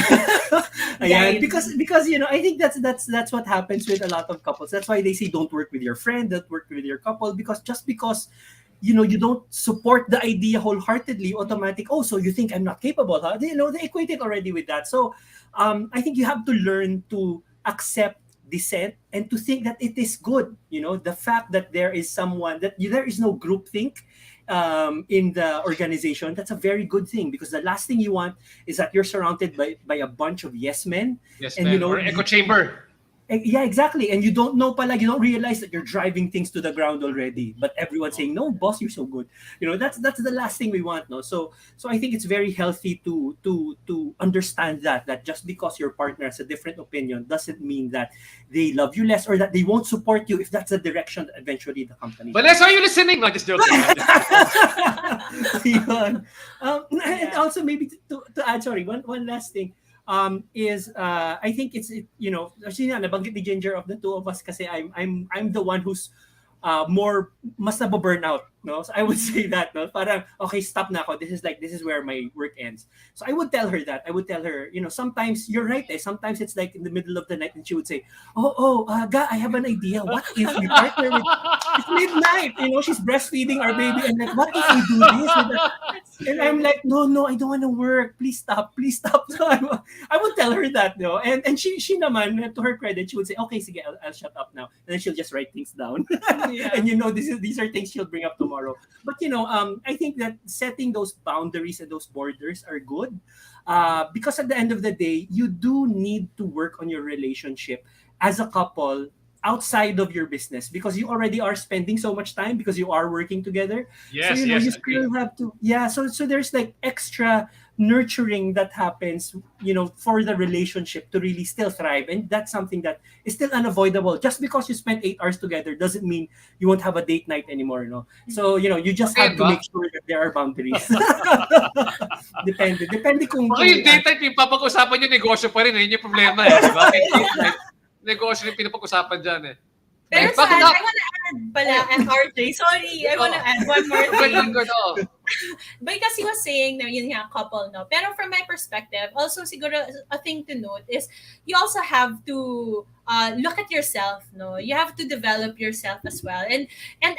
Yeah, Guide. because I think that's what happens with a lot of couples. That's why they say don't work with your friend, don't work with your couple, because just because you don't support the idea wholeheartedly, automatic, oh, so you think I'm not capable, huh? They equate it already with that. So I think you have to learn to accept dissent and to think that it is good. The fact that there is someone that there is no groupthink in the organization, that's a very good thing, because the last thing you want is that you're surrounded by a bunch of yes men. Yes, And man. Or echo chamber. yeah, exactly. And you don't know pala, you don't realize that you're driving things to the ground already. But everyone's saying, no, boss, you're so good. That's the last thing we want, no? So I think it's very healthy to understand that just because your partner has a different opinion doesn't mean that they love you less or that they won't support you if that's the direction that eventually the company. Vanessa, are you listening? No, just joking. Yun. And also maybe to add, sorry, one last thing. Is I think actually nabanggit ni Ginger, of the two of us kasi I'm the one who's more mas nababurn out, no? So I would say that, no? Parang, okay, stop na ako. This is where my work ends. So I would tell her that. I would tell her, sometimes you're right, eh. Sometimes it's like in the middle of the night and she would say, Ga, I have an idea. What if we partner with, it's midnight, she's breastfeeding our baby, and like, what if we do this? And I'm like, no, I don't want to work. Please stop. So I would tell her that, no? And she naman, to her credit, she would say, okay, sige, I'll shut up now. And then she'll just write things down. Yeah. And these are things she'll bring up tomorrow. But I think that setting those boundaries and those borders are good, because at the end of the day, you do need to work on your relationship as a couple outside of your business, because you already are spending so much time because you are working together. Yes, So yes, you agree. still have to, so there's like extra nurturing that happens, for the relationship to really still thrive. And that's something that is still unavoidable. Just because you spent 8 hours together doesn't mean you won't have a date night anymore, no? So, you just Okay, have to ba? make sure that there are boundaries. Depende kung Baka yung date night, yung papag-usapan yung negosyo pa rin. Yun yung problema eh. Diba? Date night, negosyo yung pinapag-usapan dyan eh. Pero Bakit saan, na- I wanna add pala, RJ, sorry, I wanna add one more Good, thing. good, oh. Because he was saying na yun nga, couple, no? Pero from my perspective, also siguro a thing to note is you also have to look at yourself, no? You have to develop yourself as well. And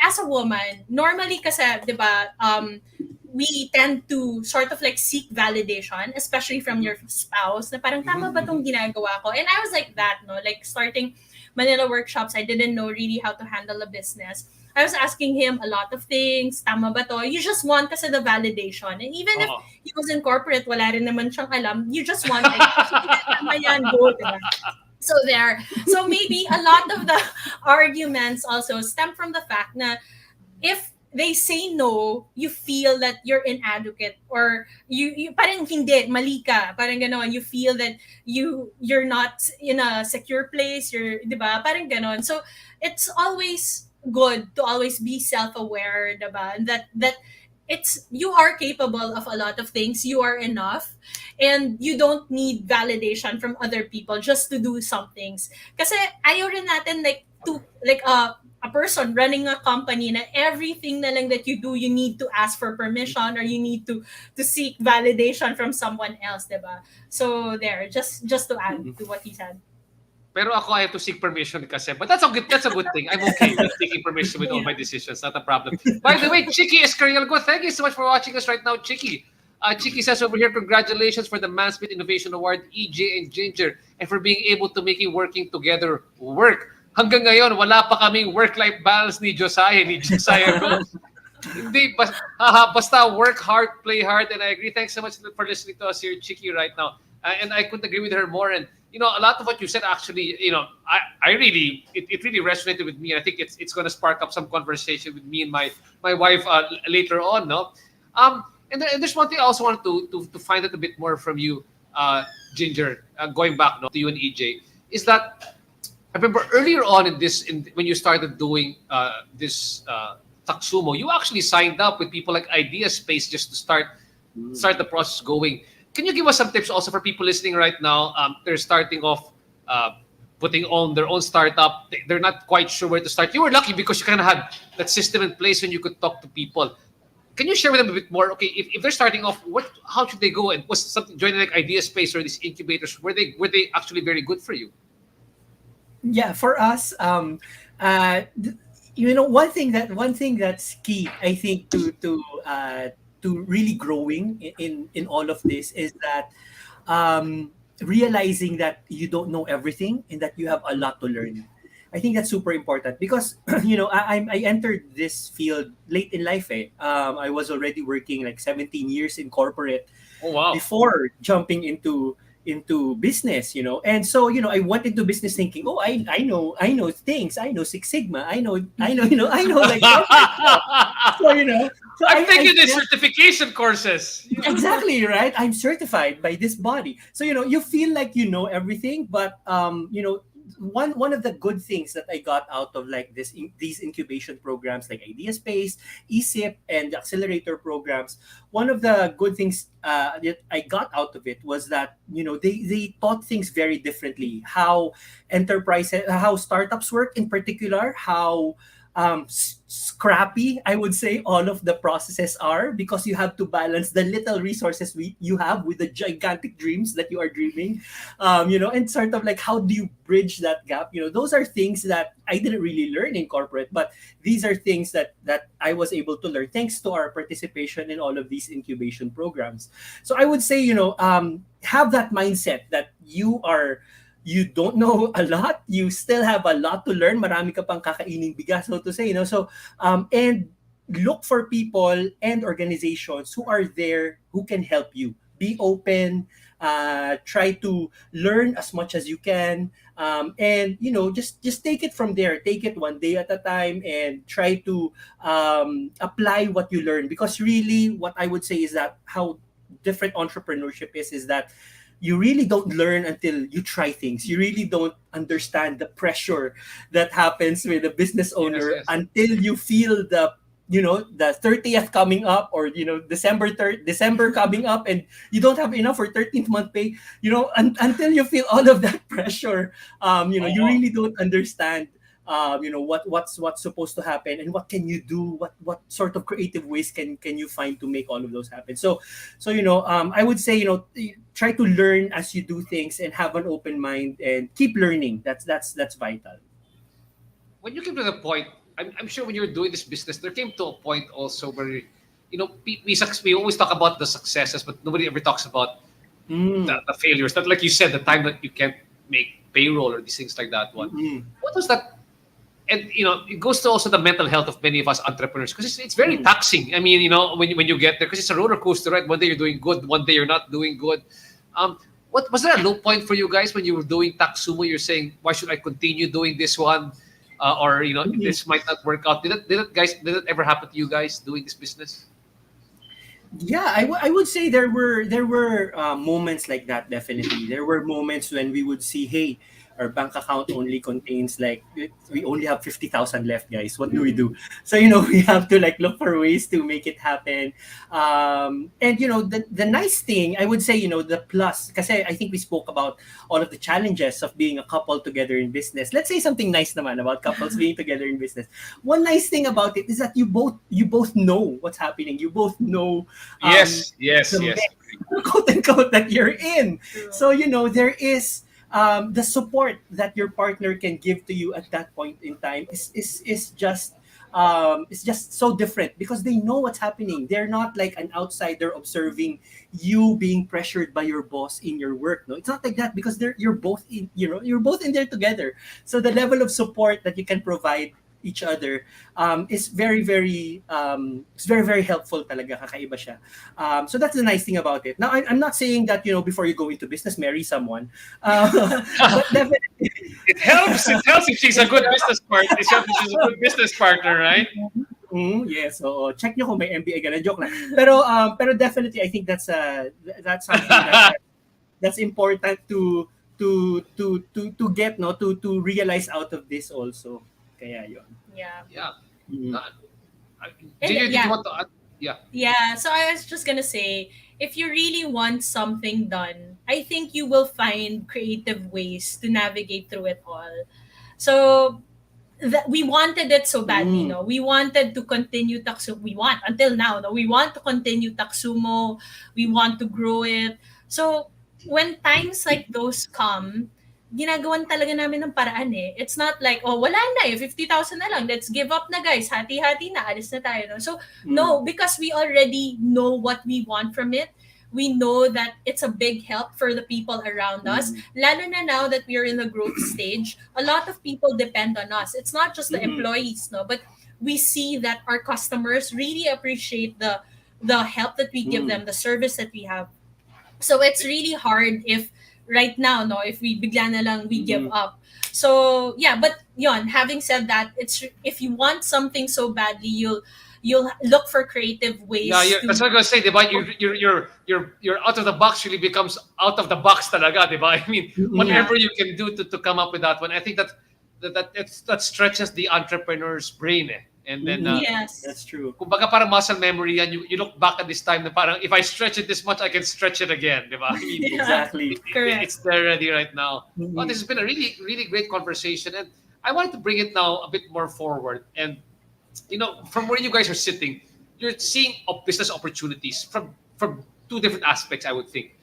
as a woman, normally kasi, di ba, we tend to sort of like seek validation, especially from your spouse, na parang tama ba tong ginagawa ko? And I was like that, no? Like starting Manila Workshops, I didn't know really how to handle a business. I was asking him a lot of things. Tama ba to? You just want kasi the validation. And even if Oo. he was in corporate, wala rin naman siyang alam, you just want like, tama yan, go, diba? So there. So maybe a lot of the arguments also stem from the fact na if they say no, you feel that you're inadequate, or you parang hindi, mali ka, parang ganon. You feel that you're not in a secure place, you're, di ba? Parang ganon. So it's always good to always be self-aware, di ba? That it's, you are capable of a lot of things, you are enough, and you don't need validation from other people just to do some things. Kasi ayaw rin natin a person running a company na everything na lang that you do, you need to ask for permission, or you need to seek validation from someone else, diba? So there, just to add to what he said. Pero ako, I have to seek permission kasi. But that's a good thing. I'm okay with taking permission with all my decisions. Not a problem. By the way, Chiki Escarialgo, thank you so much for watching us right now, Chiki. Chiki says over here, congratulations for the Mansmith Innovation Award, EJ and Ginger, and for being able to making working together work. Hanggang ngayon, wala pa kaming work-life balance ni Josiah ko. Hindi, basta work hard, play hard, and I agree. Thanks so much for listening to us here, Chiki, right now. And I couldn't agree with her more. And, a lot of what you said actually, I really, it really resonated with me. And I think it's going to spark up some conversation with me and my wife later on, no? And there's one thing I also wanted to find out a bit more from you, Ginger, going back, no, to you and EJ, is that I remember earlier on when you started doing this Taxumo, you actually signed up with people like Idea Space just to start the process going. Can you give us some tips also for people listening right now? They're starting off putting on their own startup. They're not quite sure where to start. You were lucky because you kind of had that system in place when you could talk to people. Can you share with them a bit more? Okay, if they're starting off, how should they go? And was something joining like Idea Space or these incubators? Were they actually very good for you? Yeah, for us, one thing that's key, I think, to really growing in all of this is that realizing that you don't know everything and that you have a lot to learn. I think that's super important because I entered this field late in life. I was already working like 17 years in corporate Oh wow! before jumping into business, and so I went into business thinking, oh, I know things, I know Six Sigma, I know like so so I'm taking the felt- certification courses. exactly right. I'm certified by this body, so you feel like you know everything, but one of the good things that I got out of like these incubation programs like Idea Space, ESIP, and the accelerator programs, one of the good things that I got out of it was that they taught things very differently. How how startups work in particular, how scrappy I would say all of the processes are, because you have to balance the little resources you have with the gigantic dreams that you are dreaming, and sort of like how do you bridge that gap. Those are things that I didn't really learn in corporate, but these are things that I was able to learn thanks to our participation in all of these incubation programs. So I would say have that mindset that you don't know a lot, you still have a lot to learn, marami ka pang kakaining bigas, so to say, so and look for people and organizations who are there who can help you. Be open, try to learn as much as you can, and just take it from there, take it one day at a time, and try to apply what you learn, because really what I would say is that how different entrepreneurship is that you really don't learn until you try things. You really don't understand the pressure that happens with a business owner until you feel the 30th coming up, or December coming up, and you don't have enough for 13th month pay. Until you feel all of that pressure, you really don't understand what's supposed to happen, and what can you do, what sort of creative ways can you find to make all of those happen. So I would say try to learn as you do things and have an open mind and keep learning. That's vital. When you came to the point, I'm sure when you were doing this business, there came to a point also where we always talk about the successes, but nobody ever talks about the failures. That, like you said, the time that you can't make payroll or these things like that one. What was that? And it goes to also the mental health of many of us entrepreneurs, because it's very taxing. I mean, when you get there, because it's a roller coaster, right? One day you're doing good, one day you're not doing good. What was there a low point for you guys when you were doing Taxumo? You're saying, why should I continue doing this one, or this might not work out? Did it ever happen to you guys doing this business? Yeah, I would say there were moments like that. Definitely, there were moments when we would see, hey, our bank account only contains we only have 50,000 left, guys. What do we do? So we have to look for ways to make it happen. And the nice thing I would say, the plus, because I think we spoke about all of the challenges of being a couple together in business. Let's say something nice naman about couples being together in business. One nice thing about it is that you both know what's happening. You both know Yes. quote unquote that you're in. So there is the support that your partner can give to you at that point in time is just it's just so different, because they know what's happening. They're not like an outsider observing you being pressured by your boss in your work. No, it's not like that, because you're both in there together. So the level of support that you can provide each other is very very it's very very helpful talaga. Kakaiba siya. So that's the nice thing about it. Now I'm not saying that before you go into business marry someone, but definitely It helps if she's a good business partner. If she's a good business partner, right? Yes, so check nyo kung may MBA ka na, joke lang. Pero definitely I think that's something that's important to get, no, to realize out of this also. Kaya yon. Yeah. Yeah. Mm. JJ, did yeah. you want to add? Yeah. Yeah, so I was just gonna say, if you really want something done, I think you will find creative ways to navigate through it all. So we wanted it so badly, no? We wanted to continue Taxumo. We want until now, no? We want to continue Taxumo. We want to grow it. So when times like those come, ginagawan talaga namin ng paraan eh. It's not like, oh, wala na eh, 50,000 na lang. Let's give up na guys. Hati-hati na. Alis na tayo. No? So, no, because we already know what we want from it. We know that it's a big help for the people around us. Lalo na now that we are in the growth stage, a lot of people depend on us. It's not just the employees, no, but we see that our customers really appreciate the help that we give them, the service that we have. So it's really hard if right now, no, if we bigla na lang we give up. So yeah, but yon, having said that, it's if you want something so badly, you'll look for creative ways. Yeah, that's what I was going to say, diba? You're out of the box really becomes out of the box talaga, diba? I mean, whatever you can do to come up with that one, I think that stretches the entrepreneur's brain, eh. And then, yes, that's true. Kumbaga parang muscle memory yan. You look back at this time na parang if I stretch it this much, I can stretch it again, diba? I mean, Exactly. Correct. It's there ready right now. Well, this has been a really, really great conversation, and I wanted to bring it now a bit more forward. And you know, from where you guys are sitting, you're seeing business opportunities from two different aspects, I would think.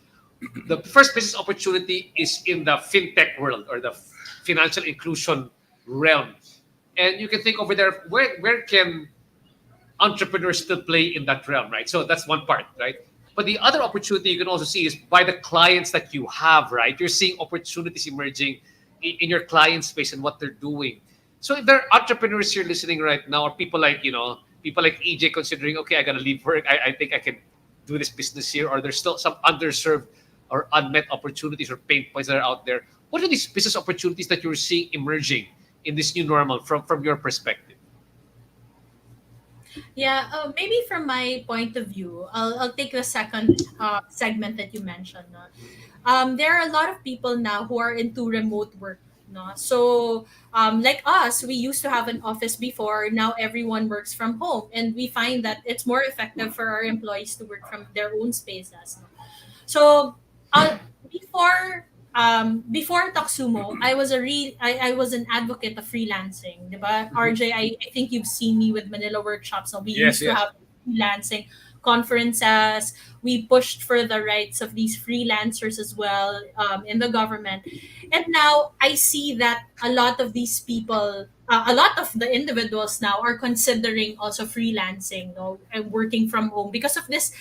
The first business opportunity is in the fintech world or the financial inclusion realm. And you can think over there, where can entrepreneurs still play in that realm, right? So that's one part, right? But the other opportunity you can also see is by the clients that you have, right? You're seeing opportunities emerging in your client space and what they're doing. So if there are entrepreneurs here listening right now, or people like EJ considering, okay, I gotta leave work. I think I can do this business here, or there's still some underserved or unmet opportunities or pain points that are out there. What are these business opportunities that you're seeing emerging in this new normal from your perspective? Yeah, maybe from my point of view, I'll take the second segment that you mentioned. No? There are a lot of people now who are into remote work. No? So, like us, we used to have an office before. Now everyone works from home, and we find that it's more effective for our employees to work from their own spaces. No? So, before Taxumo, I was an advocate of freelancing, diba? RJ, I think you've seen me with Manila Workshops. So we used to have freelancing conferences. We pushed for the rights of these freelancers as well in the government. And now I see that a lot of these people, a lot of the individuals now are considering also freelancing, and working from home because of this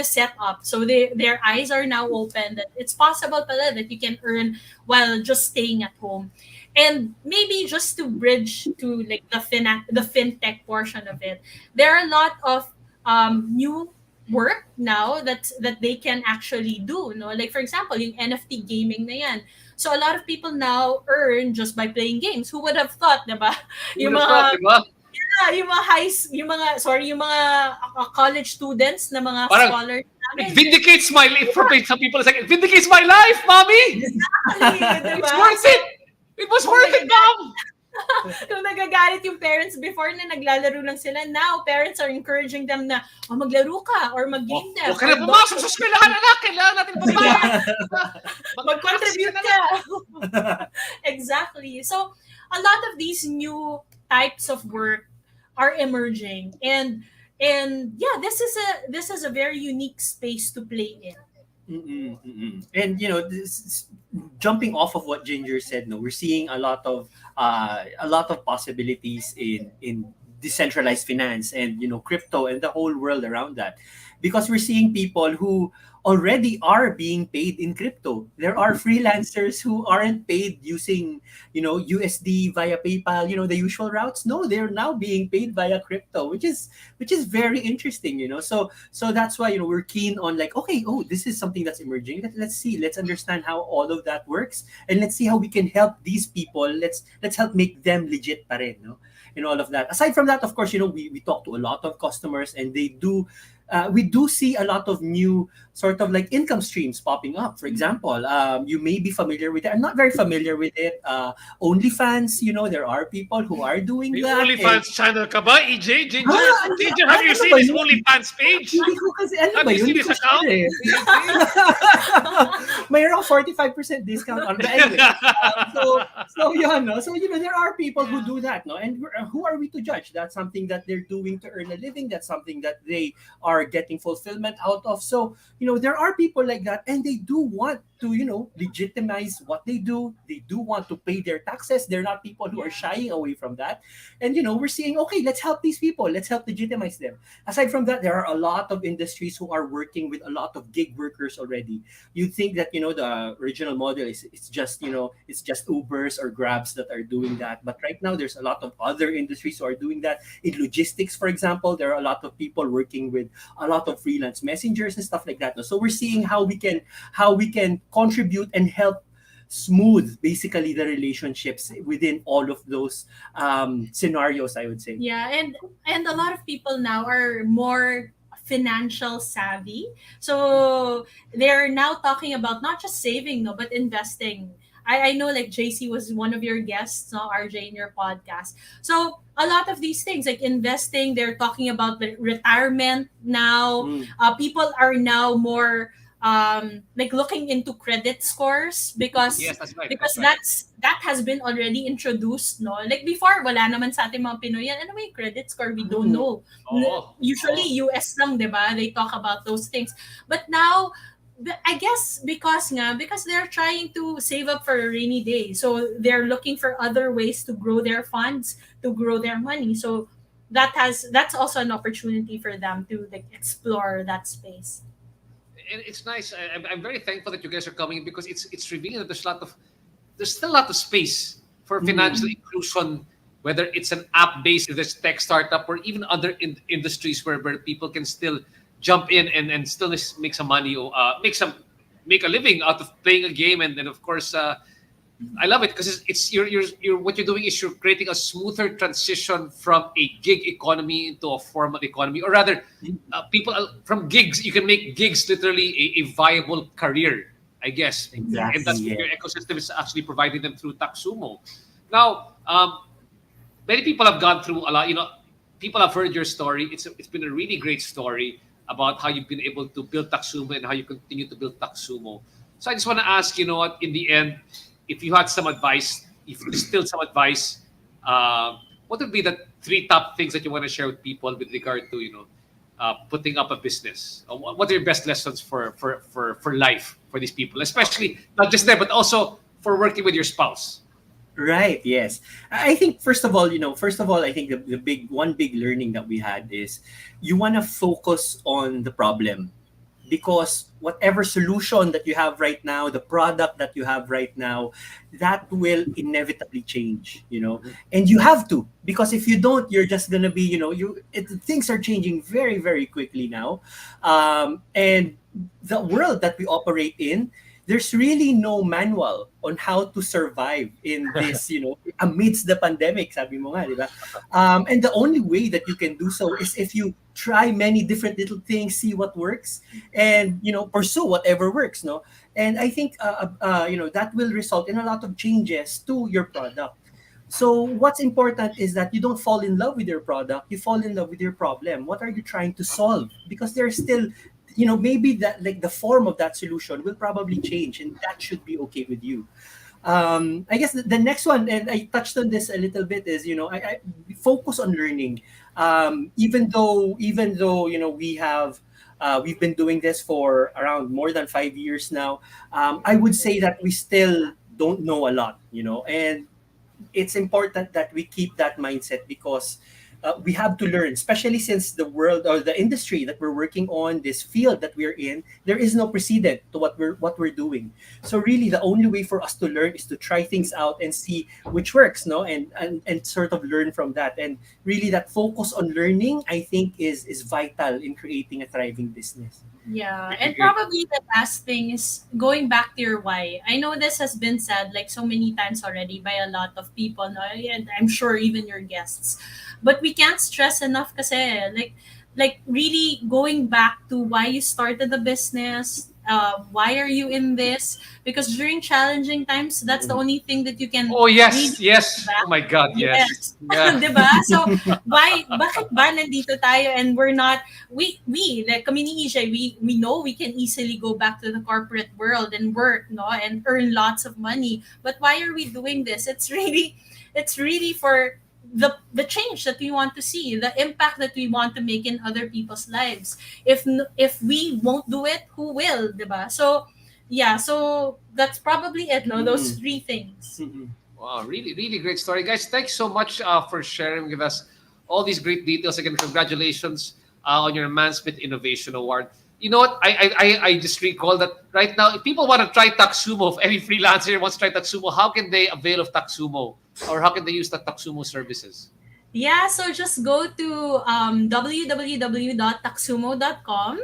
setup. So their eyes are now open that it's possible pala that you can earn while just staying at home. And maybe just to bridge to like the fintech portion of it, there are a lot of new work now that they can actually do, like for example yung NFT gaming na yan. So a lot of people now earn just by playing games. Who would have thought, diba? Yung mga college students na mga scholars namin. It vindicates my life. Some people are saying, it vindicates my life, mommy! Exactly, diba? It's worth it! It was worth it, mom! Kung nagagalit yung parents before na naglalaro lang sila, now parents are encouraging them na maglaro ka or mag-game them. Huwag ka na pumasok sa eskwelahan, anak. Kailangan natin pagbayad. Mag-contribute ka. Exactly. So, a lot of these new types of work are emerging. And yeah, this is a very unique space to play in. And jumping off of what Ginger said, we're seeing a lot of possibilities in decentralized finance and crypto and the whole world around that, because we're seeing people who already are being paid in crypto. There are freelancers who aren't paid using USD via PayPal, the usual routes. No, they're now being paid via crypto, which is very interesting. So that's why we're keen on like, okay, this is something that's emerging. Let's understand how all of that works, and let's see how we can help these people. Let's help make them legit pa rin, no? and all of that. Aside from that, of course, we talk to a lot of customers, and they do. We do see a lot of new sort of like income streams popping up. For example, you may be familiar with it. I'm not very familiar with it. OnlyFans, there are people who are doing May that. OnlyFans channel ka ba, EJ? Ginger? Ano Ginger, ba? have you Ano seen ba his yun? OnlyFans page? Hindi ko kasi, ano Have ba you yun? seen Hindi his ko sure account? eh. Mayroong 45% discount on. But anyway, so yun, no? So, there are people who do that, no? And who are we to judge? That's something that they're doing to earn a living. That's something that they are getting fulfillment out of. So, there are people like that, and they do want to, legitimize what they do. They do want to pay their taxes. They're not people who are shying away from that. And, we're seeing, okay, let's help these people. Let's help legitimize them. Aside from that, there are a lot of industries who are working with a lot of gig workers already. You'd think that, the original model is it's just, it's just Ubers or Grabs that are doing that. But right now, there's a lot of other industries who are doing that. In logistics, for example, there are a lot of people working with a lot of freelance messengers and stuff like that. So we're seeing how we can contribute and help smooth basically the relationships within all of those scenarios, I would say. Yeah, and a lot of people now are more financial savvy. So they're now talking about not just saving, no, but investing. I know like JC was one of your guests, no, RJ, in your podcast. So a lot of these things like investing, they're talking about the retirement now. People are now more like looking into credit scores because Yes, that's right. because That's right. that has been already introduced, no? Like before, wala naman sa ating mga Pinoy yan. Ano may credit score? We don't know. Usually, US lang, di ba? They talk about those things. But now, I guess because they're trying to save up for a rainy day. So they're looking for other ways to grow their funds, to grow their money. So that's also an opportunity for them to like explore that space. And it's nice. I'm very thankful that you guys are coming because it's revealing that there's still a lot of space for financial inclusion, whether it's an app-based, if there's tech startup, or even other industries where people can still jump in and still make some money or make a living out of playing a game. And then of course, I love it because it's you're what you're doing is you're creating a smoother transition from a gig economy into a formal economy, or rather, people from gigs, you can make gigs literally a viable career, I guess. Exactly. And that's what your ecosystem is actually providing them through Taxumo. Now, many people have gone through a lot. People have heard your story. It's been a really great story about how you've been able to build Taxumo and how you continue to build Taxumo. So I just want to ask, what in the end, if you had some advice, if you distilled some advice, what would be the 3 top things that you want to share with people with regard to, putting up a business? What are your best lessons for life for these people, especially not just them, but also for working with your spouse? Right. Yes. I think first of all, I think the big learning that we had is you want to focus on the problem, because whatever solution that you have right now, the product that you have right now, that will inevitably change, and you have to, because if you don't, you're just going to be, things are changing very, very quickly now. And the world that we operate in, there's really no manual on how to survive in this, amidst the pandemic, sabi mo nga, di ba? And the only way that you can do so is if you try many different little things, see what works, and, pursue whatever works, no? And I think, that will result in a lot of changes to your product. So what's important is that you don't fall in love with your product, you fall in love with your problem. What are you trying to solve? Because there's still, maybe that like the form of that solution will probably change, and that should be okay with you. I guess the next one, and I touched on this a little bit, is I focus on learning. Even though we've been doing this for around more than 5 years now, I would say that we still don't know a lot, and it's important that we keep that mindset, because we have to learn, especially since the world or the industry that we're working on, this field that we're in, there is no precedent to what we're doing. So really, the only way for us to learn is to try things out and see which works, no, and sort of learn from that. And really, that focus on learning, I think, is vital in creating a thriving business. Yeah, Really and great. probably the last thing is going back to your why. I know this has been said like so many times already by a lot of people, no? And I'm sure even your guests. But we can't stress enough kasi like really going back to why you started the business, why are you in this? Because during challenging times, that's the only thing that you can Oh really yes, look yes. Oh back. my God, yes. Yes. Yeah. 'Di ba? So bakit ba nandito tayo and we're not we like kami ni EJ, we know we can easily go back to the corporate world and work, no, and earn lots of money. But why are we doing this? It's really for the change that we want to see, the impact that we want to make in other people's lives. If we won't do it, who will, 'di ba? So yeah, so that's probably it, no, those Mm. three things. Mm-mm. Wow, really, really great story, guys. Thanks so much for sharing with us all these great details. Again, congratulations on your Mansmith Innovation Award. You know what? I just recall that right now, if people want to try Taxumo, if any freelancer wants to try Taxumo, how can they avail of Taxumo, or how can they use the Taxumo services? Yeah, so just go to www.taxumo.com.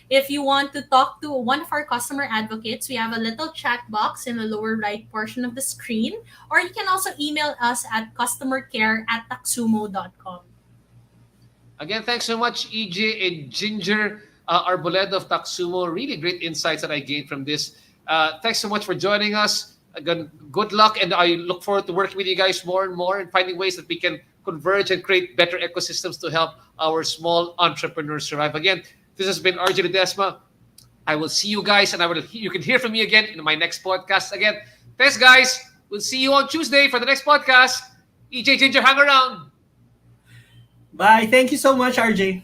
If you want to talk to one of our customer advocates, we have a little chat box in the lower right portion of the screen, or you can also email us at customercare@taxumo.com. Again, thanks so much, EJ and Ginger Arboleda of Taxumo. Really great insights that I gained from this. Thanks so much for joining us. Again, good luck, and I look forward to working with you guys more and more and finding ways that we can converge and create better ecosystems to help our small entrepreneurs survive. Again, this has been RJ Ledesma. I will see you guys, and you can hear from me again in my next podcast. Again, thanks, guys. We'll see you on Tuesday for the next podcast. EJ Ginger, hang around. Bye. Thank you so much, RJ.